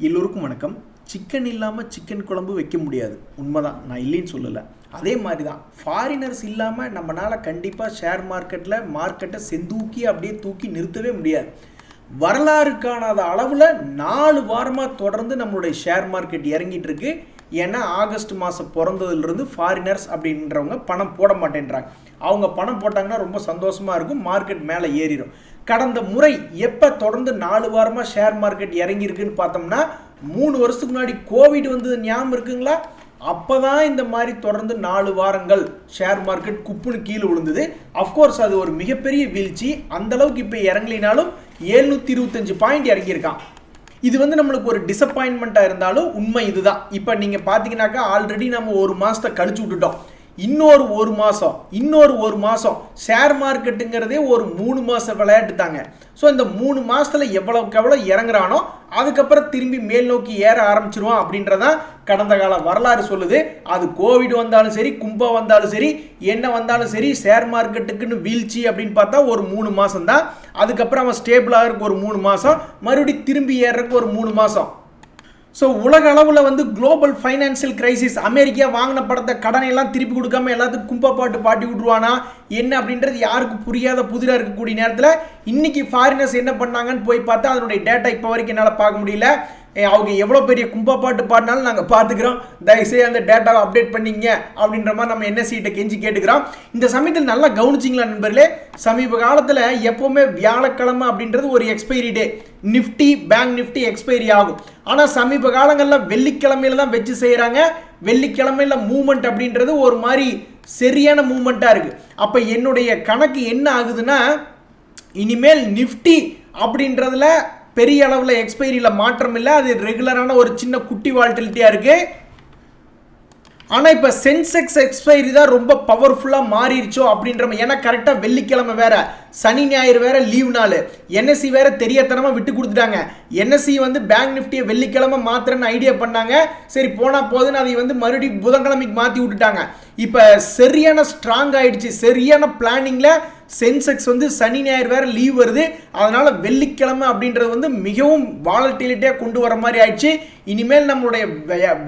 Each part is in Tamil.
எல்லோருக்கும் வணக்கம். சிக்கன் இல்லாமல் சிக்கன் குழம்பு வைக்க முடியாது, உண்மைதான், நான் இல்லைன்னு சொல்லலை. அதே மாதிரி தான் ஃபாரினர்ஸ் இல்லாமல் நம்மளால் கண்டிப்பாக ஷேர் மார்க்கெட்டை செந்தூக்கி அப்படியே தூக்கி நிறுத்தவே முடியாது. வரலாறு காணாத அளவில் 4 வாரமாக தொடர்ந்து நம்மளுடைய ஷேர் மார்க்கெட் இறங்கிட்டு இருக்கு. ஏன்னா ஆகஸ்ட் மாதம் பிறந்ததுலேருந்து ஃபாரினர்ஸ் அப்படின்றவங்க பணம் போட மாட்டேன்றாங்க. அவங்க பணம் போட்டாங்கன்னா ரொம்ப சந்தோஷமாக இருக்கும், மார்க்கெட் மேலே ஏறிடும். கடந்த முறை எப்போ தொடர்ந்து 4 வாரமாக ஷேர் மார்க்கெட் இறங்கியிருக்குன்னு பார்த்தோம்னா 3 வருஷத்துக்கு முன்னாடி கோவிட் வந்தது ஞாபகம் இருக்குங்களா? அப்போ தான் இந்த மாதிரி தொடர்ந்து 4 வாரங்கள் ஷேர் மார்க்கெட் குப்புன்னு கீழே விழுந்தது. அஃப்கோர்ஸ் அது ஒரு மிகப்பெரிய வீழ்ச்சி. அந்தளவுக்கு இப்போ இறங்கலினாலும் 725 பாயிண்ட் இறங்கியிருக்கான். இது நம்மளுக்கு ஒரு டிசப்பாயின்மெண்ட்டாக இருந்தாலும் உண்மை இதுதான். இப்போ நீங்கள் பார்த்தீங்கன்னாக்கா ஆல்ரெடி நம்ம ஒரு மாதத்தை கழிச்சு விட்டுட்டோம். இன்னொரு ஒரு மாதம் ஷேர் மார்க்கெட்டுங்கிறதே ஒரு 3 மாதம் விளையாட்டு தாங்க. ஸோ இந்த 3 மாதத்தில் எவ்வளோக்கு எவ்வளோ இறங்குறானோ அதுக்கப்புறம் திரும்பி மேல் நோக்கி ஏற ஆரம்பிச்சிருவான் அப்படின்றதான் கடந்த கால வரலாறு சொல்லுது. அது கோவிட் வந்தாலும் சரி, கும்பா வந்தாலும் சரி, என்ன வந்தாலும் சரி, ஷேர் மார்க்கெட்டுக்குன்னு வீழ்ச்சி அப்படின்னு பார்த்தா ஒரு 3 மாதம் தான். அதுக்கப்புறம் அவன் ஸ்டேபிளாக இருக்க ஒரு 3 மாதம், மறுபடியும் திரும்பி ஏறக்கு ஒரு 3 மாதம். ஸோ உலக அளவில் குளோபல் ஃபைனான்சியல் கிரைசிஸ், அமெரிக்கா வாங்கின படத்தை கடனை எல்லாம் திருப்பி கொடுக்காம எல்லாத்துக்கும் கும்பப்பாட்டு பாட்டி விட்ருவானா என்ன அப்படின்றது யாருக்கு புரியாத புதிராக இருக்கக்கூடிய நேரத்தில் இன்னைக்கு ஃபாரினர்ஸ் என்ன பண்ணாங்கன்னு போய் பார்த்தா அதனுடைய டேட்டா இப்போ வரைக்கும் என்னால் பார்க்க முடியல. அவங்க எவ்வளோ பெரிய கும்பப்பாட்டு பாடினாலும் நாங்கள் பார்த்துக்கிறோம், தயவுசெய்து அந்த டேட்டாவை அப்டேட் பண்ணிங்க அப்படின்ற மாதிரி நம்ம என்எஸ்சிகிட்ட கெஞ்சி கேட்டுக்கிறோம். இந்த சமயத்தில் நல்லா கவனிச்சிங்களா நண்பர்களே? சமீப காலத்தில் எப்போவுமே வியாழக்கிழமை அப்படின்றது ஒரு எக்ஸ்பைரி டே. நிஃப்டி, பேங்க் நிஃப்டி எக்ஸ்பைரி ஆகும். ஆனால் சமீப காலங்களில் வெள்ளிக்கிழமையில தான் வச்சு செய்கிறாங்க. வெள்ளிக்கிழமையில் மூவ்மெண்ட் அப்படின்றது ஒரு மாதிரி சரியான மூவ்மெண்ட்டாக இருக்குது. அப்போ என்னுடைய கணக்கு என்ன ஆகுதுன்னா, இனிமேல் நிஃப்டி அப்படின்றதுல பெரிய அளவில் எக்ஸ்பைரியில் மாற்றம் இல்லை. அது ரெகுலரான ஒரு சின்ன குட்டி வால்டிலிட்டியாக இருக்குது. ஆனால் இப்போ சென்செக்ஸ் எக்ஸ்பைரி தான் ரொம்ப பவர்ஃபுல்லாக மாறிடுச்சோ அப்படின்ற, ஏன்னா கரெக்டாக வெள்ளிக்கிழமை வேற, சனி ஞாயிறு வேற லீவ் நாள், என்எஸ்சி வேற தெரியாதனமாக விட்டு கொடுத்துட்டாங்க. என்எஸ்சி பேங்க் நிஃப்டியை வெள்ளிக்கிழமை மாத்திரன்னு ஐடியா பண்ணாங்க. சரி போனால் போதுன்னு அதை மறுபடியும் புதன்கிழமைக்கு மாற்றி விட்டுட்டாங்க. இப்போ சரியான ஸ்ட்ராங் ஆயிடுச்சு. சரியான பிளானிங்கில் சென்செக்ஸ் சனி ஞாயிறு வேற லீவ் வருது. அதனால வெள்ளிக்கிழமை அப்படின்றது மிகவும் வாலட்டிலிட்டியாக கொண்டு வர மாதிரி ஆயிடுச்சு. இனிமேல் நம்மளுடைய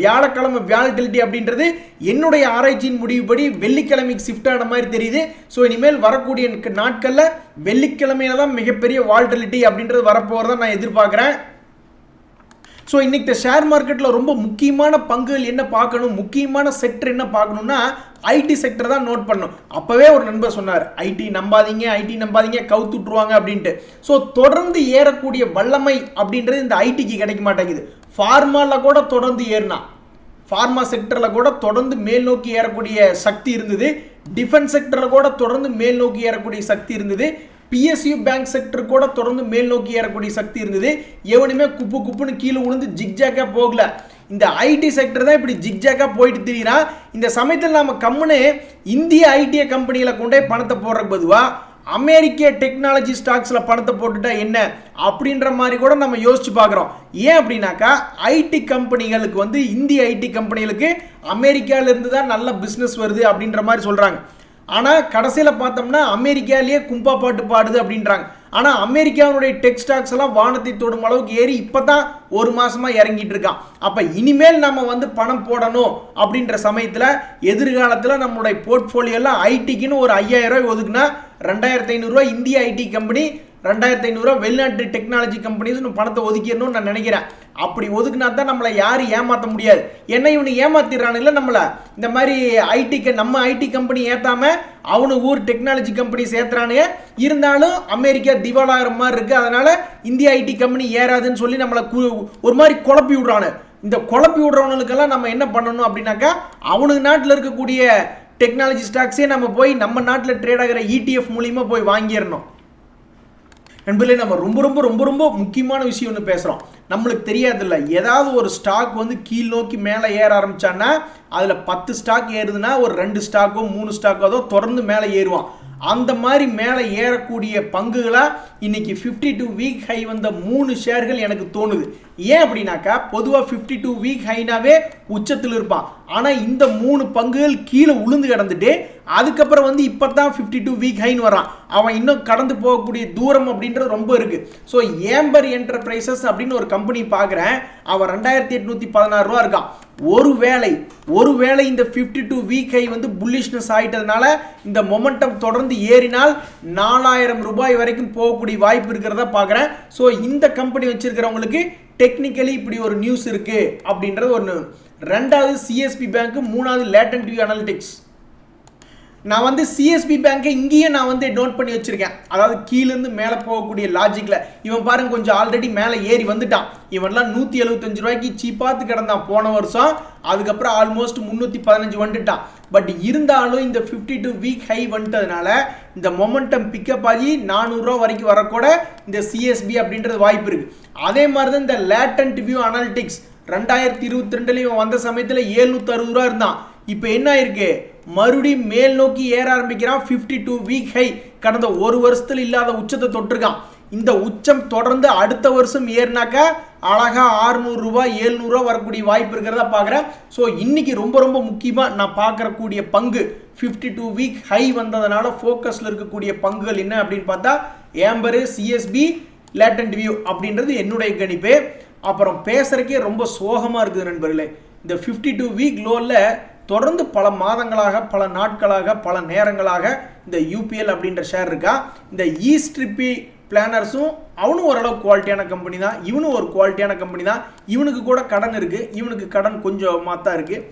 வியாழக்கிழமை வியாலட்டிலிட்டி அப்படின்றது என்னுடைய ஆராய்ச்சியின் முடிவுபடி வெள்ளிக்கிழமைக்கு ஷிஃப்ட் ஆன மாதிரி தெரியுது. ஸோ இனிமேல் வரக்கூடிய நாட்களில் வெள்ளிக்கிழமையில தான் மிகப்பெரிய வாலட்டிலிட்டி அப்படின்றது வரப்போகிறதா நான் எதிர்பார்க்குறேன். ஸோ இன்றைக்கி இந்த ஷேர் மார்க்கெட்டில் ரொம்ப முக்கியமான பங்குகள் என்ன பார்க்கணும், முக்கியமான செக்டர் என்ன பார்க்கணும்னா ஐடி செக்டர் தான் நோட் பண்ணணும். அப்போவே ஒரு நண்பர் சொன்னார், ஐடி நம்பாதீங்க கவுத்து விட்ருவாங்க அப்படின்ட்டு. ஸோ தொடர்ந்து ஏறக்கூடிய வல்லமை அப்படின்றது இந்த ஐடிக்கு கிடைக்க மாட்டேங்குது. ஃபார்மாவில் கூட தொடர்ந்து ஏறினா, ஃபார்மா செக்டரில் கூட தொடர்ந்து மேல் நோக்கி ஏறக்கூடிய சக்தி இருந்தது. டிஃபென்ஸ் செக்டரில் கூட தொடர்ந்து மேல் நோக்கி ஏறக்கூடிய சக்தி இருந்தது. பிஎஸ்யூ பேங்க் செக்டர் கூட தொடர்ந்து மேல் நோக்கி ஏறக்கூடிய சக்தி இருந்தது. எவனுமே குப்புன்னு கீழே விழுந்து ஜிக்ஜாக்காக போகல. இந்த ஐடி செக்டர் தான் இப்படி ஜிக்ஜாக்காக போயிட்டு தெரியுறா. இந்த சமயத்தில் நம்ம கம்முன்னு இந்திய ஐடி கம்பெனியில் கொண்டே பணத்தை போடுறதுக்கு பொதுவாக அமெரிக்க டெக்னாலஜி ஸ்டாக்ஸில் பணத்தை போட்டுட்டா என்ன அப்படின்ற மாதிரி கூட நம்ம யோசிச்சு பார்க்குறோம். ஏன் அப்படின்னாக்கா ஐடி கம்பெனிகளுக்கு இந்திய ஐடி கம்பெனிகளுக்கு அமெரிக்காவிலேருந்து தான் நல்ல பிஸ்னஸ் வருது அப்படின்ற மாதிரி சொல்கிறாங்க. ஆனால் கடைசியில் பார்த்தோம்னா அமெரிக்காலேயே கும்பா பாட்டு பாடுது அப்படின்றாங்க. ஆனால் அமெரிக்காவுடைய டெக் ஸ்டாக்ஸ் எல்லாம் வானத்தை தொடும் அளவுக்கு ஏறி இப்போ தான் ஒரு மாதமாக இறங்கிட்டு இருக்கான். அப்போ இனிமேல் நம்ம பணம் போடணும் அப்படின்ற சமயத்தில் எதிர்காலத்தில் நம்மளுடைய போர்ட்ஃபோலியோலாம் ஐடிக்குன்னு ஒரு 5000 ரூபாய் ஒதுக்குனா 2500 ரூபாய் இந்திய ஐடி கம்பெனி, 2500 ரூபா வெளிநாட்டு டெக்னாலஜி கம்பெனிஸ் பணத்தை ஒதுக்கிடணும்னு நான் நினைக்கிறேன். அப்படி ஒதுக்குனா தான் நம்மளை யாரும் ஏமாற்ற முடியாது. என்ன இவனு ஏமாத்திடுறானுங்கள நம்மளை, இந்த மாதிரி நம்ம ஐடி கம்பெனி ஏற்றாம அவனு ஊர் டெக்னாலஜி கம்பெனிஸ் ஏற்றுறானுங்க. இருந்தாலும் அமெரிக்கா திவாலாகிற மாதிரி இருக்குது. அதனால இந்திய ஐடி கம்பெனி ஏறாதுன்னு சொல்லி நம்மளை ஒரு மாதிரி குழப்பி விடுறானு. இந்த குழப்பி விடுறவனுக்கெல்லாம் நம்ம என்ன பண்ணணும் அப்படின்னாக்கா, அவனுக்கு நாட்டில் இருக்கக்கூடிய டெக்னாலஜி ஸ்டாக்ஸே நம்ம போய் நம்ம நாட்டில் ட்ரேட் ஆகிற ETF மூலியமா போய் வாங்கிடணும். நண்பர்களே, நம்ம ரொம்ப ரொம்ப ரொம்ப ரொம்ப முக்கியமான விஷயம் ஒன்று பேசுகிறோம். நம்மளுக்கு தெரியாதுல்ல, ஏதாவது ஒரு ஸ்டாக் கீழ் நோக்கி மேலே ஏற ஆரம்பிச்சான்னா அதில் 10 ஸ்டாக் ஏறுதுன்னா ஒரு 2 ஸ்டாக்கோ 3 ஸ்டாக்கோ தொடர்ந்து மேலே ஏறுவான். அந்த மாதிரி மேலே ஏறக்கூடிய பங்குகளாக இன்னைக்கு 52 வீக் ஹை வந்த 3 ஷேர்கள் எனக்கு தோணுது. ஏன் அப்படின்னாக்கா பொதுவாக 52 வீக் ஹைனாவே உச்சத்தில் இருப்பான். ஆனால் இந்த 3 பங்குகள் கீழே உளுந்து கிடந்துட்டு அதுக்கப்புறம் வந்து இப்போ தான் 52 வீக் ஹைன்னு வரான். அவன் இன்னும் கடந்து போகக்கூடிய தூரம் அப்படின்றது ரொம்ப இருக்கு. ஸோ ஏம்பர் என்டர்பிரைசஸ் அப்படின்னு ஒரு கம்பெனி பார்க்குறேன். அவன் 2816 ரூபா இருக்கான். ஒருவேளை இந்த 52 வீக் ஹை வந்து புல்லிஷ்னஸ் ஆயிட்டதுனால இந்த மொமெண்டம் தொடர்ந்து ஏறினால் 4000 ரூபாய் வரைக்கும் போகக்கூடிய வாய்ப்பு இருக்கிறதா பார்க்குறேன். ஸோ இந்த கம்பெனி வச்சிருக்கிறவங்களுக்கு டெக்னிக்கலி இப்படி ஒரு நியூஸ் இருக்கு அப்படின்றது ஒன்று. ரெண்டாவது சிஎஸ்பி பேங்க், மூணாவது லேட்டன்ட் வியூ அனாலிட்டிக்ஸ். நான் வந்து சிஎஸ்பி பேங்கை இங்கேயே நான் வந்து நோட் பண்ணி வச்சிருக்கேன். அதாவது கீழேருந்து மேலே போகக்கூடிய லாஜிக்கில் இவன் பாருங்க கொஞ்சம் ஆல்ரெடி மேலே ஏறி வந்துட்டான். இவன்லாம் 175 ரூபாய்க்கு சீப்பாத்து கிடந்தான் போன வருஷம். அதுக்கப்புறம் ஆல்மோஸ்ட் 315 வந்துட்டான். பட் இருந்தாலும் இந்த 52 வீக் ஹை வந்துட்டதுனால இந்த மொமெண்டம் பிக்கப் ஆகி 400 ரூபா வரைக்கும் வரக்கூட இந்த சிஎஸ்பி அப்படின்றது வாய்ப்பு இருக்கு. அதே மாதிரி தான் இந்த லேட்டன்ட் வியூ அனாலிட்டிக்ஸ் 2022 வந்த சமயத்தில் 760 ரூபா இருந்தான். இப்போ என்ன ஆயிருக்கு, மறுபடியும் மேல் நோக்கி ஏற ஆரம்பிக்கிறான். 52 வீக் ஹை கடந்த ஒரு வருஷத்துல இல்லாத உச்சத்தை தொட்டிருக்கான். இந்த உச்சம் தொடர்ந்து அடுத்த வருஷம் ஏறினாக்கா அழகா 600 ரூபாய் 700 ரூபா வரக்கூடிய வாய்ப்பு இருக்கிறதா பார்க்குறேன். ஸோ இன்னைக்கு ரொம்ப ரொம்ப முக்கியமாக நான் பார்க்கக்கூடிய பங்கு 52 வீக் ஹை வந்ததுனால ஃபோக்கஸில் இருக்கக்கூடிய பங்குகள் என்ன அப்படின்னு பார்த்தா ஏம்பரு, சிஎஸ்பி, லேட்டன்ட் வியூ அப்படின்றது என்னுடைய கணிப்பு. அப்புறம் பேசுறதுக்கே ரொம்ப சோகமாக இருக்குது நண்பர்களே. இந்த 52 வீக் லோவில் தொடர்ந்து பல மாதங்களாக, பல நாட்களாக, பல நேரங்களாக இந்த யூபிஎல் அப்படின்ற ஷேர் இருக்கா. இந்த ஈஸ்ட்ரிப்பி பிளானர்ஸும் அவனும் ஓரளவு குவாலிட்டியான கம்பெனி தான், இவனும் ஒரு குவாலிட்டியான கம்பெனி தான். இவனுக்கு கூட கடன் இருக்குது, இவனுக்கு கடன் கொஞ்சம் மாத்தா இருக்குது.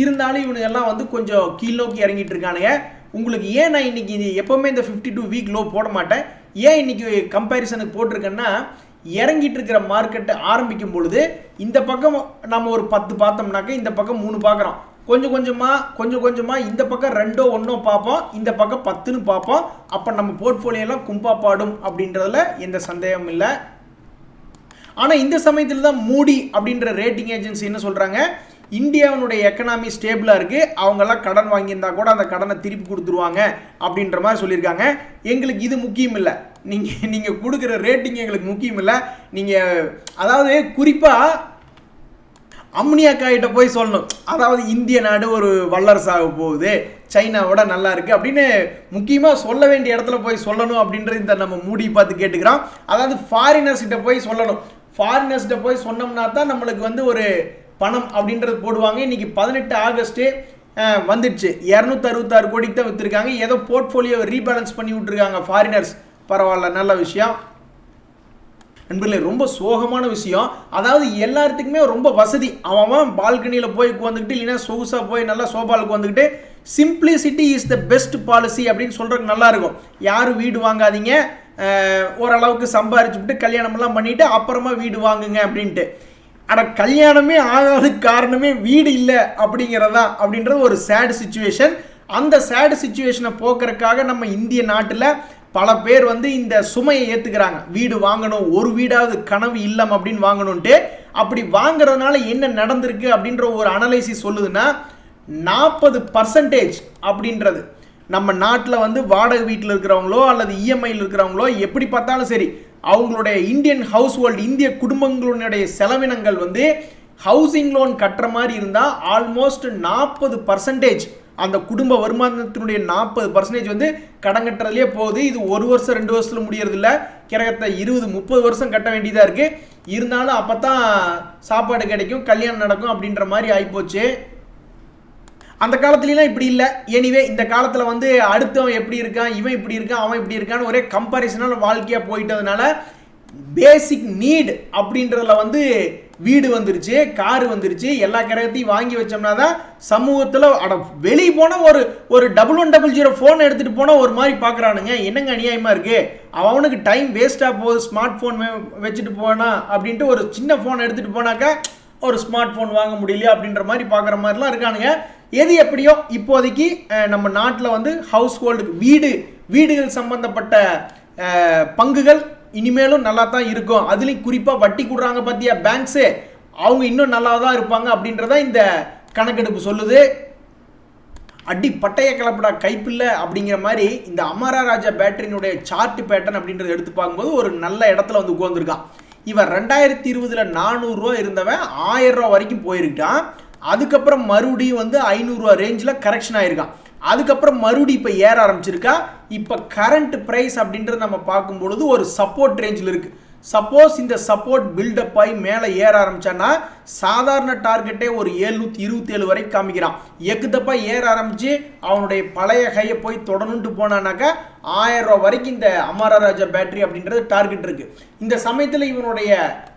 இருந்தாலும் இவனுக்கு எல்லாம் வந்து கொஞ்சம் கீழ் நோக்கி இறங்கிட்டு இருக்கானுங்க. உங்களுக்கு ஏன் நான் இன்னைக்கு எப்போவுமே இந்த 52 வீக் லோ போட மாட்டேன், ஏன் இன்னைக்கு கம்பேரிசனுக்கு போட்டிருக்கேன்னா, இறங்கிட்டு இருக்கிற மார்க்கெட்டை ஆரம்பிக்கும் பொழுது இந்த பக்கம் நம்ம ஒரு 10 பார்த்தோம்னாக்க இந்த பக்கம் 3 பார்க்குறோம். கொஞ்சம் கொஞ்சமாக இந்த பக்கம் 2 1 பார்ப்போம், இந்த பக்கம் 10ன்னு பார்ப்போம். அப்போ நம்ம போர்ட்ஃபோலியோலாம் கும்பா பாடும் அப்படின்றதுல எந்த சந்தேகமும் இல்லை. ஆனால் இந்த சமயத்தில் தான் மூடி அப்படின்ற ரேட்டிங் ஏஜென்சி என்ன சொல்கிறாங்க, இந்தியாவினுடைய எக்கனாமி ஸ்டேபிளாக இருக்குது, அவங்கெல்லாம் கடன் வாங்கியிருந்தா கூட அந்த கடனை திருப்பி கொடுத்துருவாங்க அப்படின்ற மாதிரி சொல்லியிருக்காங்க. எங்களுக்கு இது முக்கியம் இல்லை, நீங்கள் கொடுக்குற ரேட்டிங் எங்களுக்கு முக்கியம் இல்லை. நீங்கள் அதாவது குறிப்பாக அம்னியாக்காயிட்ட போய் சொல்லணும், அதாவது இந்திய நாடு ஒரு வல்லரசாக போகுது, சைனாவோட நல்லா இருக்குது அப்படின்னு முக்கியமாக சொல்ல வேண்டிய இடத்துல போய் சொல்லணும் அப்படின்றது இந்த நம்ம மூடி பார்த்து கேட்டுக்கிறோம். அதாவது ஃபாரினர்ஸ்கிட்ட போய் சொல்லணும். ஃபாரினர்ஸ்கிட்ட போய் சொன்னோம்னா தான் நம்மளுக்கு வந்து ஒரு பணம் அப்படின்றது போடுவாங்க. இன்னைக்கு 18 ஆகஸ்ட் வந்துடுச்சு, 266 கோடிக்கு தான் விற்றுருக்காங்க. ஏதோ போர்ட்ஃபோலியோவை ரீபேலன்ஸ் பண்ணி விட்டுருக்காங்க ஃபாரினர்ஸ். பரவாயில்ல, நல்ல விஷயம். நண்பர்களே, ரொம்ப சோகமான விஷயம். அதாவது எல்லாத்துக்குமே ரொம்ப வசதி, அவன் பால்கனியில் போய் உட்காந்துக்கிட்டு இல்லைன்னா சொகுசாக போய் நல்லா சோபாலுக்கு வந்துக்கிட்டு simplicity is the best policy அப்படின்னு சொல்கிறதுக்கு நல்லா இருக்கும். யாரும் வீடு வாங்காதீங்க, ஓரளவுக்கு சம்பாரிச்சுட்டு கல்யாணமெல்லாம் பண்ணிவிட்டு அப்புறமா வீடு வாங்குங்க அப்படின்ட்டு. ஆனால் கல்யாணமே ஆகாததுக்கு காரணமே வீடு இல்லை அப்படின்றது ஒரு சேட் சுச்சுவேஷன். அந்த சேட் சுச்சுவேஷனை போக்குறதுக்காக நம்ம இந்திய நாட்டில் பல பேர் வந்து இந்த சுமையை ஏற்றுக்கிறாங்க. வீடு வாங்கணும், ஒரு வீடாவது கனவு இல்லம் அப்படின்னு வாங்கணுன்ட்டு. அப்படி வாங்குறதுனால என்ன நடந்திருக்கு அப்படின்ற ஒரு அனலைசிஸ் சொல்லுதுன்னா 40% அப்படின்றது நம்ம நாட்டில் வந்து வாடகை வீட்டில் இருக்கிறவங்களோ அல்லது இஎம்ஐயில் இருக்கிறவங்களோ எப்படி பார்த்தாலும் சரி, அவங்களுடைய இந்தியன் ஹவுஸ் ஹோல்டு, இந்திய குடும்பங்களுடைய செலவினங்கள் வந்து ஹவுசிங் லோன் கட்டுற மாதிரி இருந்தால் ஆல்மோஸ்ட் 40% அந்த குடும்ப வருமானத்தினுடைய 40% வந்து கடன் கட்டுறதுலேயே போகுது. இது 1 வருஷம் 2 வருஷத்தில் முடியறது இல்லை, கிரகத்தை 20-30 வருஷம் கட்ட வேண்டியதாக இருக்குது. இருந்தாலும் அப்போ தான் சாப்பாடு கிடைக்கும், கல்யாணம் நடக்கும் அப்படின்ற மாதிரி ஆகிப்போச்சு. அந்த காலத்துலலாம் இப்படி இல்லை. எனிவே இந்த காலத்தில் வந்து அடுத்தவன் எப்படி இருக்கான், இவன் இப்படி இருக்கான், அவன் இப்படி இருக்கான்னு ஒரே கம்பாரிசனால வாழ்க்கையாக போயிட்டதுனால பேசிக் நீட் அப்படின்றதுல வந்து வீடு வந்துருச்சு, காரு வந்துருச்சு, எல்லா கிரகத்தையும் வாங்கி வச்சோம்னா தான் சமூகத்தில் வெளியே போனால் ஒரு 1100 ஃபோன் எடுத்துகிட்டு போனால் ஒரு மாதிரி பார்க்குறானுங்க. என்னங்க அநியாயமாக இருக்குது, அவனுக்கு டைம் வேஸ்ட்டாக போகுது ஸ்மார்ட் ஃபோன் வச்சுட்டு போனா அப்படின்ட்டு ஒரு சின்ன ஃபோன் எடுத்துகிட்டு போனாக்கா ஒரு ஸ்மார்ட் ஃபோன் வாங்க முடியலையா அப்படின்ற மாதிரி பார்க்குற மாதிரிலாம் இருக்கானுங்க. எது எப்படியோ இப்போதைக்கு நம்ம நாட்டில் வந்து ஹவுஸ் ஹோல்டுக்கு வீடுகள் சம்பந்தப்பட்ட பங்குகள் இனிமேலும் நல்லா தான் இருக்கும். அதுலேயும் குறிப்பாக வட்டி கொடுறாங்க பார்த்தியா பேங்க்ஸு, அவங்க இன்னும் நல்லா தான் இருப்பாங்க அப்படின்றத இந்த கணக்கெடுப்பு சொல்லுது. அடி பட்டைய கிளப்படா கைப்பில்லை அப்படிங்கிற மாதிரி இந்த அமரா ராஜா பேட்டரியினுடைய சார்ட் பேட்டர்ன் அப்படின்றத எடுத்து பார்க்கும்போது ஒரு நல்ல இடத்துல வந்து உட்காந்துருக்கான். இவன் 2020 400 இருந்தவன் 1000 ரூபா வரைக்கும் போயிருக்கான். அதுக்கப்புறம் மறுபடியும் வந்து 500 ரூபா ரேஞ்சில் கரெக்ஷன் ஆயிருக்கான். அதுக்கப்புறம் மறுபடியும் இப்போ ஏற ஆரம்பிச்சிருக்கா. இப்போ கரண்ட் ப்ரைஸ் அப்படின்றது நம்ம பார்க்கும்பொழுது ஒரு சப்போர்ட் ரேஞ்சில் இருக்குது. சப்போஸ் இந்த சப்போர்ட் பில்டப் ஆகி மேலே ஏற ஆரம்பிச்சான்னா சாதாரண டார்கெட்டே ஒரு 727 வரைக்கும் காமிக்கிறான். எக்குதப்பா ஏற ஆரம்பிச்சு அவனுடைய பழைய கையை போய் தொடர்ந்துட்டு போனானாக்கா 1000 ரூபா வரைக்கும் இந்த அமரா ராஜா பேட்டரி அப்படின்றது டார்கெட் இருக்கு. இந்த சமயத்தில் இவனுடைய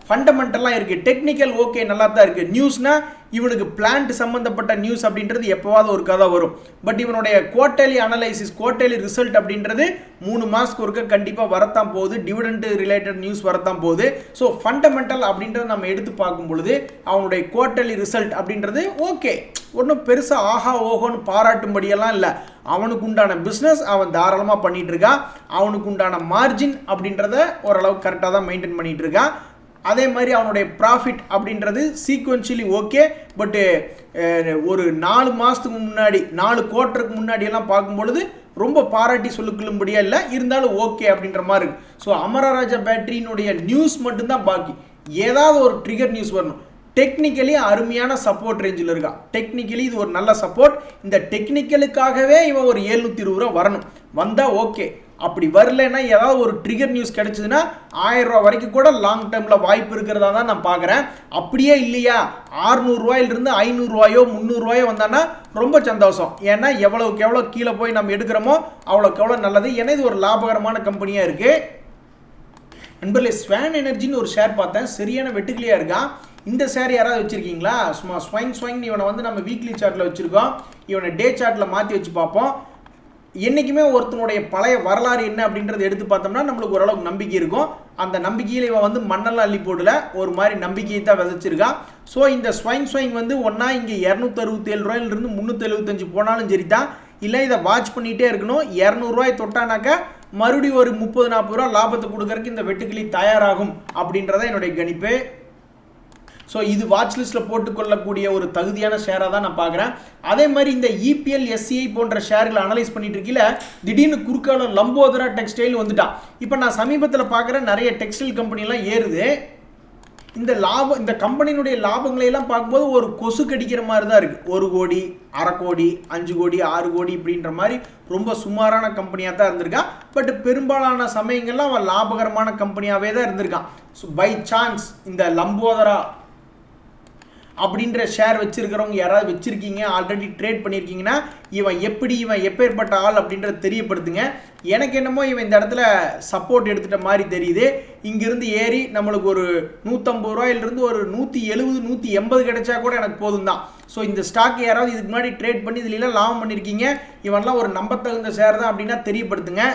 ஃபண்டமெண்டல்லாம் இருக்குது. டெக்னிக்கல் ஓகே நல்லா தான் இருக்குது. நியூஸ்னா இவனுக்கு பிளான்ட் சம்மந்தப்பட்ட நியூஸ் அப்படின்றது எப்போவாவது ஒரு கதை வரும். பட் இவனுடைய குவார்டர்லி அனலைசிஸ், குவார்டர்லி ரிசல்ட் அப்படின்றது 3 மாதத்துக்கு ஒருக்க கண்டிப்பாக வரத்தான் போகுது. டிவிடெண்ட் ரிலேட்டட் நியூஸ் வரத்தான் போகுது. ஸோ ஃபண்டமெண்டல் அப்படின்றத நம்ம எடுத்து பார்க்கும் பொழுது அவனுடைய குவார்டர்லி ரிசல்ட் அப்படின்றது ஓகே, ஒன்றும் பெருசாக ஆஹா ஓஹோன்னு பாராட்டும்படியெல்லாம் இல்லை. அவனுக்கு உண்டான பிஸ்னஸ் அவன் தாராளமாக பண்ணிட்டு இருக்கான். அவனுக்கு உண்டான மார்ஜின் அப்படின்றத ஓரளவுக்கு கரெக்டாக தான் மெயின்டைன் பண்ணிட்டு இருக்கான். அதே மாதிரி அவனுடைய ப்ராஃபிட் அப்படின்றது சீக்வென்ஷியலி ஓகே. பட்டு ஒரு 4 மாதத்துக்கு முன்னாடி 4 குவார்ட்டருக்கு முன்னாடியெல்லாம் பார்க்கும்பொழுது ரொம்ப பாராட்டி சொல்லிக்கொள்ளும்படியா இல்லை, இருந்தாலும் ஓகே அப்படின்ற மாதிரி இருக்கு. ஸோ அமரா ராஜா பேட்டரியினுடைய நியூஸ் மட்டும்தான் பாக்கி. ஏதாவது ஒரு ட்ரிகர் நியூஸ் வரணும். டெக்னிக்கலி அருமையான சப்போர்ட் ரேஞ்சில் இருக்கா. டெக்னிக்கலி இது ஒரு நல்ல சப்போர்ட். இந்த டெக்னிக்கலுக்காகவே இவன் ஒரு 720 ரூபா வரணும். வந்தால் ஓகே. அப்படி வரலன்னா ஏதாவது ஒரு ட்ரிகர் நியூஸ் கிடைச்சதுன்னா 1000 ரூபா வரைக்கும் கூட லாங் டேர்மில் வாய்ப்பு இருக்கிறதா தான் நான் பார்க்குறேன். அப்படியே இல்லையா 600 ரூபாயிலிருந்து 500 ரூபாயோ 300 ரூபாயோ வந்தான்னா ரொம்ப சந்தோஷம். ஏன்னா எவ்வளோக்கு எவ்வளோ கீழே போய் நம்ம எடுக்கிறோமோ அவ்வளோக்கு எவ்வளோ நல்லது. ஏன்னா இது ஒரு லாபகரமான கம்பெனியாக இருக்குது. நண்பர்களே, ஸ்வான் எனர்ஜின்னு ஒரு ஷேர் பார்த்தேன், சரியான வெட்டுக்கிளியாக இருக்கான். இந்த ஷேர் யாராவது வச்சுருக்கீங்களா? சும்மா ஸ்வைங் இவனை வந்து நம்ம வீக்லி சார்ட்டில் வச்சுருக்கோம். இவனை டே சார்ட்டில் மாற்றி வச்சு பார்ப்போம். என்றைக்குமே ஒருத்தனுடைய பழைய வரலாறு என்ன அப்படின்றத எடுத்து பார்த்தோம்னா நம்மளுக்கு ஓரளவுக்கு நம்பிக்கை இருக்கும். அந்த நம்பிக்கையில் இவன் வந்து மண்ணெல்லாம் அள்ளி போடல, ஒரு மாதிரி நம்பிக்கையை தான் விதைச்சிருக்கான். ஸோ இந்த ஸ்வைங் வந்து ஒன்றா இங்கே 267 ரூபாயிலிருந்து 375 போனாலும் சரி தான், இல்லை இதை வாட்ச் பண்ணிகிட்டே இருக்கணும். 200 ரூபாய் தொட்டானாக்கா மறுபடியும் ஒரு 30-40 ரூபா லாபத்தை கொடுக்கறதுக்கு இந்த வெட்டுக்கிளி தயாராகும் அப்படின்றத என்னுடைய கணிப்பு. ஸோ இது வாட்ச் லிஸ்ட்டில் போட்டுக்கொள்ளக்கூடிய ஒரு தகுதியான ஷேராக தான் நான் பார்க்குறேன். அதே மாதிரி இந்த இபிஎல் எஸ்சிஐ போன்ற ஷேர்களை அனலைஸ் பண்ணிட்டு இருக்கீல, திடீர்னு குறுக்கால லம்போதரா டெக்ஸ்டைல் வந்துட்டான். இப்போ நான் சமீபத்தில் பார்க்குறேன் நிறைய டெக்ஸ்டைல் கம்பெனிலாம் ஏறுது. இந்த கம்பெனியினுடைய லாபங்களை எல்லாம் பார்க்கும்போது ஒரு கொசு கடிக்கிற மாதிரி தான் இருக்குது. 1 கோடி, 1/2 கோடி, 5 கோடி, 6 கோடி இப்படின்ற மாதிரி ரொம்ப சுமாரான கம்பெனியாக தான் இருந்திருக்கான். பட் பெரும்பாலான சமயங்கள்லாம் அவன் லாபகரமான கம்பெனியாகவே தான் இருந்திருக்கான். ஸோ பை சான்ஸ் இந்த லம்போதரா அப்படின்ற ஷேர் வச்சிருக்கிறவங்க யாராவது வச்சிருக்கீங்க, ஆல்ரெடி ட்ரேட் பண்ணியிருக்கீங்கன்னா இவன் எப்பேற்பட்ட ஆள் அப்படின்றத தெரியப்படுத்துங்க. எனக்கு என்னமோ இவன் இந்த இடத்துல சப்போர்ட் எடுத்துகிட்ட மாதிரி தெரியுது. இங்கிருந்து ஏறி நம்மளுக்கு ஒரு 150 ரூபாயிலிருந்து ஒரு 170 180 கிடைச்சா கூட எனக்கு போதும் தான். ஸோ இந்த ஸ்டாக் யாராவது இதுக்கு முன்னாடி ட்ரேட் பண்ணி இதுலாம் லாபம் பண்ணியிருக்கீங்க, இவன்லாம் ஒரு நம்பத்தகுந்த ஷேர் தான் அப்படின்னா தெரியப்படுத்துங்க.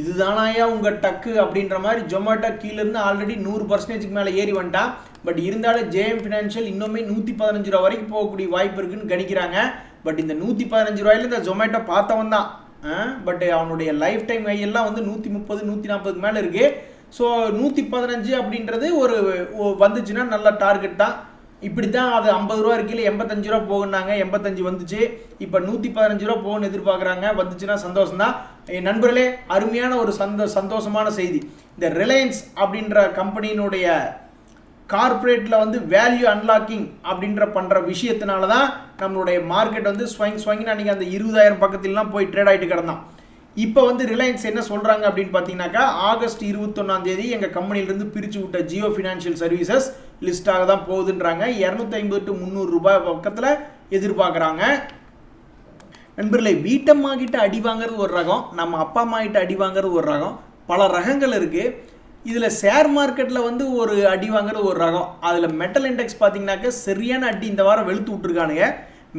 இதுதானாயா உங்கள் டக்கு அப்படின்ற மாதிரி ஜொமேட்டோ கீழேருந்து ஆல்ரெடி 100% மேலே ஏறி வந்துட்டான். பட் இருந்தாலும் ஜேஎம் ஃபினான்ஷியல் இன்னுமே 115 ரூபா வரைக்கும் போகக்கூடிய வாய்ப்பு இருக்குன்னு கணிக்கிறாங்க. பட் இந்த 115 ரூபாயில இந்த ஜொமேட்டோ பார்த்தவன் தான். பட் அவனுடைய லைஃப் டைம் எல்லாம் வந்து 130 140 மேலே இருக்குது. ஸோ 115 அப்படின்றது ஒரு வந்துச்சுன்னா நல்ல டார்கெட் தான். இப்படி தான் அது 50 ரூபா இருக்கையில் 85 ரூபா போகுன்னாங்க, 85 வந்துச்சு. இப்போ 115 ரூபா போகணும்னு எதிர்பார்க்குறாங்க. வந்துச்சுன்னா சந்தோஷம் தான். என் நண்பர்களே, அருமையான ஒரு சந்தோஷமான செய்தி. இந்த ரிலையன்ஸ் அப்படின்ற கம்பெனியினுடைய கார்பரேட்டில் வந்து வேல்யூ அன்லாக்கிங் அப்படின்ற பண்ணுற விஷயத்தினால தான் நம்மளுடைய மார்க்கெட் வந்து ஸ்வைங் அன்றைக்கி அந்த 20,000 பக்கத்திலாம் போய் ட்ரேட் ஆகிட்டு கிடந்தான். இப்போ வந்து ரிலையன்ஸ் என்ன சொல்கிறாங்க அப்படின்னு பார்த்தீங்கன்னாக்கா, ஆகஸ்ட் 21ஆம் தேதி எங்கள் கம்பெனிலேருந்து பிரித்து விட்ட ஜியோ ஃபினான்ஷியல் சர்வீசஸ் லிஸ்ட்டாக தான் போகுதுன்றாங்க. 250 to 300 ரூபாய் பக்கத்தில் எதிர்பார்க்குறாங்க. நண்பர்களே, வீட்டம்மா கிட்ட அடி வாங்கிறது ஒரு ரகம், நம்ம அப்பா அம்மா கிட்ட அடி வாங்கிறது ஒரு ரகம். பல ரகங்கள் இருக்குது. இதில் ஷேர் மார்க்கெட்டில் வந்து ஒரு அடி வாங்கிறது ஒரு ரகம். அதில் மெட்டல் இண்டெக்ஸ் பார்த்தீங்கன்னாக்கா சரியான அடி இந்த வாரம் வெளுத்து விட்டுருக்கானுங்க.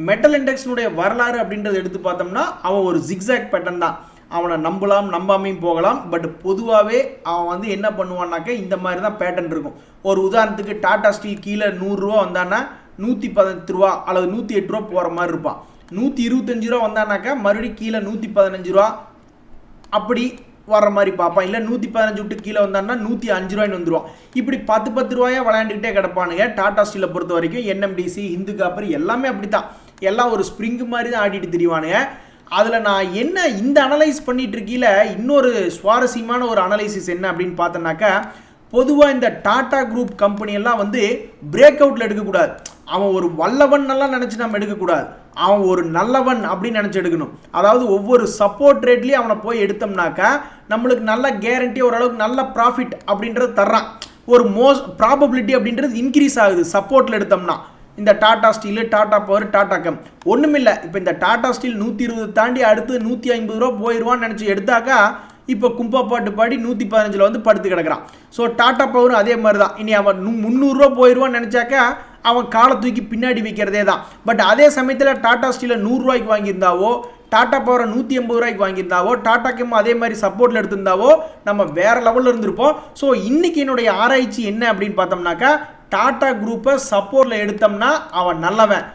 மெட்டல் இண்டெக்ஸினுடைய வரலாறு அப்படின்றத எடுத்து பார்த்தோம்னா அவன் ஒரு ஜிக்ஸாக் பேட்டர்ன் தான். அவனை நம்பலாம், நம்பாமையும் போகலாம். பட் பொதுவாகவே அவன் வந்து என்ன பண்ணுவான்னாக்கா இந்த மாதிரி தான் பேட்டர்ன் இருக்கும். ஒரு உதாரணத்துக்கு டாடா ஸ்டீல் கீழே 100 ரூபா வந்தான்னா 118 ரூபா அல்லது 108 ரூபா போகிற மாதிரி இருப்பான். 125 ரூபா வந்தானாக்கா மறுபடியும் கீழே 115 ரூபா அப்படி வர்ற மாதிரி பார்ப்பான். இல்லை 115 விட்டு கீழே வந்தான்னா 105 ரூபாய்னு வந்துடுவான். இப்படி 10 ரூபாயா விளையாண்டுக்கிட்டே கிடப்பானுங்க. டாடா ஸ்டீலை பொறுத்த வரைக்கும் NMDC, ஹிந்து காப்பர் எல்லாமே அப்படி தான். எல்லாம் ஒரு ஸ்ப்ரிங் மாதிரி தான் ஆடிட்டு திரிவானுங்க. அதில் நான் என்ன இந்த அனலைஸ் பண்ணிட்டு இருக்கீல இன்னொரு சுவாரஸ்யமான ஒரு அனலைசிஸ் என்ன அப்படின்னு பார்த்தோன்னாக்கா, பொதுவாக இந்த டாடா குரூப் கம்பெனியெல்லாம் வந்து பிரேக் அவுட்டில் எடுக்கக்கூடாது. அவன் ஒரு வல்லவன் எல்லாம் நினச்சி நம்ம எடுக்கக்கூடாது, அவன் ஒரு நல்லவன் அப்படின்னு நினச்சி எடுக்கணும். அதாவது ஒவ்வொரு சப்போர்ட் ரேட்லேயும் அவனை போய் எடுத்தோம்னாக்கா நம்மளுக்கு நல்ல கேரண்டி, ஓரளவுக்கு நல்ல ப்ராஃபிட் அப்படின்றது தர்றான். ஒரு ப்ராபபிலிட்டி அப்படின்றது இன்க்ரீஸ் ஆகுது சப்போர்ட்டில் எடுத்தோம்னா. இந்த Tata steel, Tata power, Tata come ஒன்றுமில்லை. இப்போ இந்த டாடா ஸ்டீல் 120 தாண்டி அடுத்து 150 ரூபா போயிடுவான்னு நினச்சி எடுத்தாக்கா இப்போ கும்பா பாட்டு பாடி 115 வந்து படுத்து கிடக்கிறான். ஸோ டாடா பவர் அதே மாதிரி தான். இனி அவன் 300 ரூபா போயிடுவான்னு நினச்சாக்கா அவன் காலை தூக்கி பின்னாடி வைக்கிறதே தான். பட் அதே சமயத்தில் டாடா ஸ்டீலை 100 ரூபாய்க்கு வாங்கியிருந்தாவோ, டாடா பவரை 180 ரூபாய்க்கு வாங்கியிருந்தாவோ, டாடா கெம் அதே மாதிரி சப்போர்ட்டில் எடுத்திருந்தாவோ நம்ம வேற லெவலில் இருந்திருப்போம். ஸோ இன்னைக்கு என்னுடைய ஆராய்ச்சி என்ன அப்படின்னு பார்த்தோம்னாக்கா, டாடா குரூப்பை சப்போர்ட்டில் எடுத்தோம்னா அவன் நல்லவன்,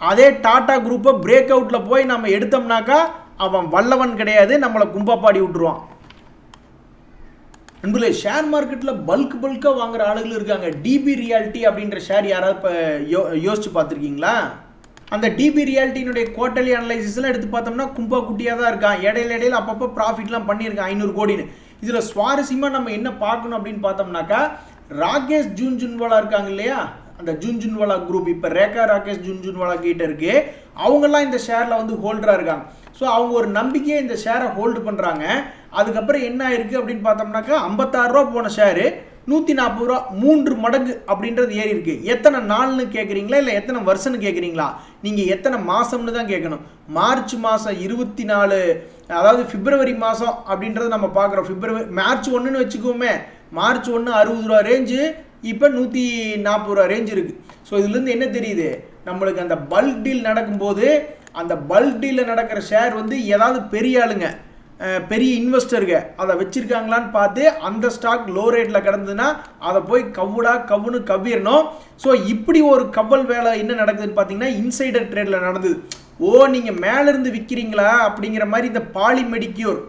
அதே டாடா குரூப்பை பிரேக் அவுட்டில் போய் நம்ம எடுத்தோம்னாக்கா அவன் வல்லவன் கிடையாது, நம்மளை கும்பாப்பாடி விட்டுருவான். நண்பர்களே, ஷேர் மார்க்கெட்டில் பல்காக வாங்குற ஆளுகள் இருக்காங்க. டிபி ரியாலிட்டி அப்படின்ற ஷேர் யாராவது இப்போ யோசிச்சு பார்த்துருக்கீங்களா? அந்த டிபி ரியாலிட்டியினுடைய குவார்டர்லி அனலைசிஸ்லாம் எடுத்து பார்த்தோம்னா கும்பா குட்டியாக தான் இருக்கான். இடையில அப்பப்போ ப்ராஃபிட்லாம் பண்ணியிருக்கான் 500 கோடின்னு. இதில் சுவாரஸ்யமாக நம்ம என்ன பார்க்கணும் அப்படின்னு பார்த்தோம்னாக்கா, ராகேஷ் ஜூன்ஜுன்வாலா இருக்காங்க இல்லையா, அந்த ஜூன்ஜுன்வாலா குரூப் இப்போ ரேகா ராகேஷ் ஜூன்ஜுன்வாலா கிட்ட இருக்கு. அவங்கெல்லாம் இந்த ஷேரில் வந்து ஹோல்டராக இருக்காங்க. ஸோ அவங்க ஒரு நம்பிக்கையை இந்த ஷேரை ஹோல்டு பண்ணுறாங்க. அதுக்கப்புறம் என்ன ஆயிருக்கு அப்படின்னு பார்த்தோம்னாக்கா, 56 ரூபா போன ஷேரு 140 ரூபா, 3 மடங்கு அப்படின்றது ஏறி இருக்கு. எத்தனை நாள்னு கேட்குறீங்களா, இல்லை எத்தனை வருஷம்னு கேட்குறீங்களா? நீங்கள் எத்தனை மாதம்னு தான் கேட்கணும். மார்ச் மாதம் 24, அதாவது பிப்ரவரி மாதம் அப்படின்றது நம்ம பார்க்குறோம். மார்ச் 1ன்னு வச்சுக்கோமே, மார்ச் 1 60 ரூபா ரேஞ்சு, இப்போ 140 ரூபா ரேஞ்சு இருக்குது. ஸோ இதுலேருந்து என்ன தெரியுது, நம்மளுக்கு அந்த பல்க் டீல் நடக்கும்போது அந்த பல்க் டீலில் நடக்கிற ஷேர் வந்து ஏதாவது பெரிய ஆளுங்க, பெரிய இன்வெஸ்டருங்க அதை வச்சுருக்காங்களான்னு பார்த்து அந்த ஸ்டாக் லோ ரேட்டில் கிடந்ததுன்னா அதை போய் கவ்வுன்னு கவ்விடணும். ஸோ இப்படி ஒரு கவ்வல் வேலை என்ன நடக்குதுன்னு பார்த்தீங்கன்னா, இன்சைடர் ட்ரேடில் நடந்தது. நீங்கள் மேலேருந்து விற்கிறீங்களா அப்படிங்கிற மாதிரி இந்த பாலிமெடிக்யூர்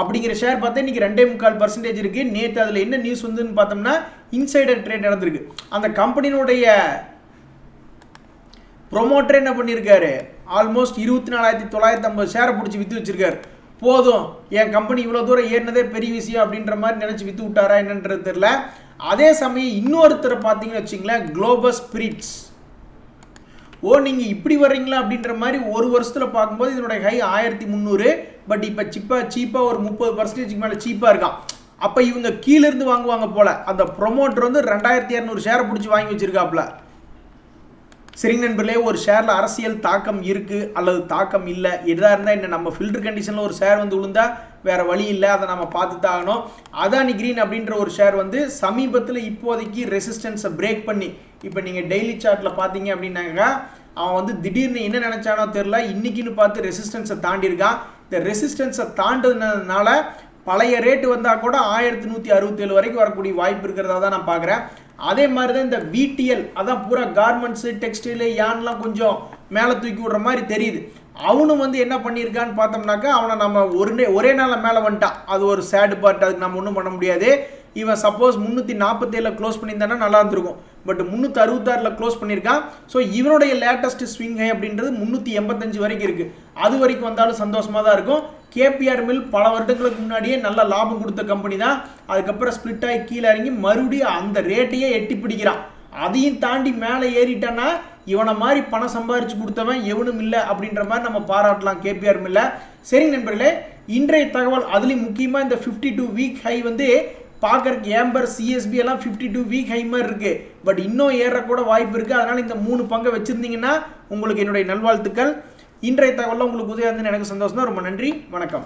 அப்படிங்கிற ஷேர் பார்த்தா இன்றைக்கி 2.25% இருக்குது. நேற்று அதில் என்ன நியூஸ் வந்துன்னு பார்த்தோம்னா, இன்சைடர் ட்ரேட் நடந்திருக்கு. அந்த கம்பெனியினுடைய ப்ரொமோட்டர் என்ன பண்ணியிருக்காரு, ஆல்மோஸ்ட் 24,950 ஷேரை பிடிச்சி விற்று வச்சிருக்காரு. போதும், என் கம்பெனி இவ்வளோ தூரம் ஏறினதே பெரிய விஷயம் அப்படின்ற மாதிரி நினச்சி விற்று விட்டாரா என்னன்றது தெரியல. அதே சமயம் இன்னொருத்தரை பார்த்தீங்கன்னு வச்சிங்களேன், குளோபல் ஸ்பிரிட்ஸ். நீங்கள் இப்படி வர்றீங்களா அப்படின்ற மாதிரி ஒரு வருஷத்தில் பார்க்கும்போது இதனுடைய ஹை 1300, பட் இப்போ சீப்பாக ஒரு 30% மேலே சீப்பாக இருக்கான். அப்போ இவங்க கீழேருந்து வாங்குவாங்க போல். அந்த ப்ரொமோட்டர் வந்து 2200 ஷேரை பிடிச்சி வாங்கி வச்சிருக்காப்புல. சரிங்க நண்பர்களே, ஒரு ஷேரில் அரசியல் தாக்கம் இருக்குது அல்லது தாக்கம் இல்லை, எதாக இருந்தால் என்ன, நம்ம ஃபில்டர் கண்டிஷனில் ஒரு ஷேர் வந்து விழுந்தா வேறு வழி இல்லை, அதை நம்ம பார்த்து தான் ஆகணும். அதானி கிரீன் அப்படின்ற ஒரு ஷேர் வந்து சமீபத்தில் இப்போதைக்கு ரெசிஸ்டன்ஸை பிரேக் பண்ணி, இப்போ நீங்கள் டெய்லி சார்ட்டில் பார்த்தீங்க அப்படின்னாக்கா அவன் வந்து திடீர்னு என்ன நினச்சானோ தெரில, இன்றைக்கின்னு பார்த்து ரெசிஸ்டன்ஸை தாண்டியிருக்கான். இந்த ரெசிஸ்டன்ஸை தாண்டதுனால பழைய ரேட்டு வந்தால் கூட 1167 வரைக்கும் வரக்கூடிய வாய்ப்பு இருக்கிறதா தான் நான் பார்க்குறேன். அதே மாதிரி தான் இந்த VTL, அதான் பூரா கார்மெண்ட்ஸு, டெக்ஸ்டைலு, யான்லாம் கொஞ்சம் மேலே தூக்கி விடுற மாதிரி தெரியுது. அவனும் வந்து என்ன பண்ணியிருக்கான்னு பார்த்தோம்னாக்கா, அவனை நம்ம ஒரே நாளில் மேலே வந்துட்டான். அது ஒரு சேடு பார்ட், அதுக்கு நம்ம ஒன்றும் பண்ண முடியாது. இவன் சப்போஸ் 347 க்ளோஸ் பண்ணியிருந்தானா நல்லா இருந்திருக்கும், பட் 366 க்ளோஸ் பண்ணியிருக்கான். ஸோ இவனுடைய லேட்டஸ்ட் ஸ்விங் ஹை அப்படின்றது 385 வரைக்கும் இருக்குது. அது வரைக்கும் வந்தாலும் சந்தோஷமாக தான் இருக்கும். KPR மில் பல வருடங்களுக்கு முன்னாடியே நல்ல லாபம் கொடுத்த கம்பெனி தான். அதுக்கப்புறம் ஸ்பிளிட் ஆகி கீழே இறங்கி மறுபடியும் அந்த ரேட்டையே எட்டி பிடிக்கிறான். அதையும் தாண்டி மேலே ஏறிட்டான்னா இவனை மாதிரி பணம் சம்பாரிச்சு கொடுத்தவன் எவனும் இல்லை அப்படின்ற மாதிரி நம்ம பாராட்டலாம் KPR மில்ல. சரிங்க நண்பர்களே, இன்றைய தகவல் அதுலேயும் முக்கியமாக இந்த 52 வீக் ஹை வந்து பார்க்கறதுக்கு ஏம்பர் CSB எல்லாம் 52 வீக் ஹை மாதிரி இருக்குது, பட் இன்னும் ஏறக்கூட வாய்ப்பு இருக்குது. அதனால் இந்த 3 பங்கை வச்சுருந்தீங்கன்னா உங்களுக்கு என்னுடைய நல்வாழ்த்துக்கள். இன்றைய தகவலில் உங்களுக்கு உதவியாக இருந்துன்னு எனக்கு சந்தோஷம் தான். ரொம்ப நன்றி, வணக்கம்.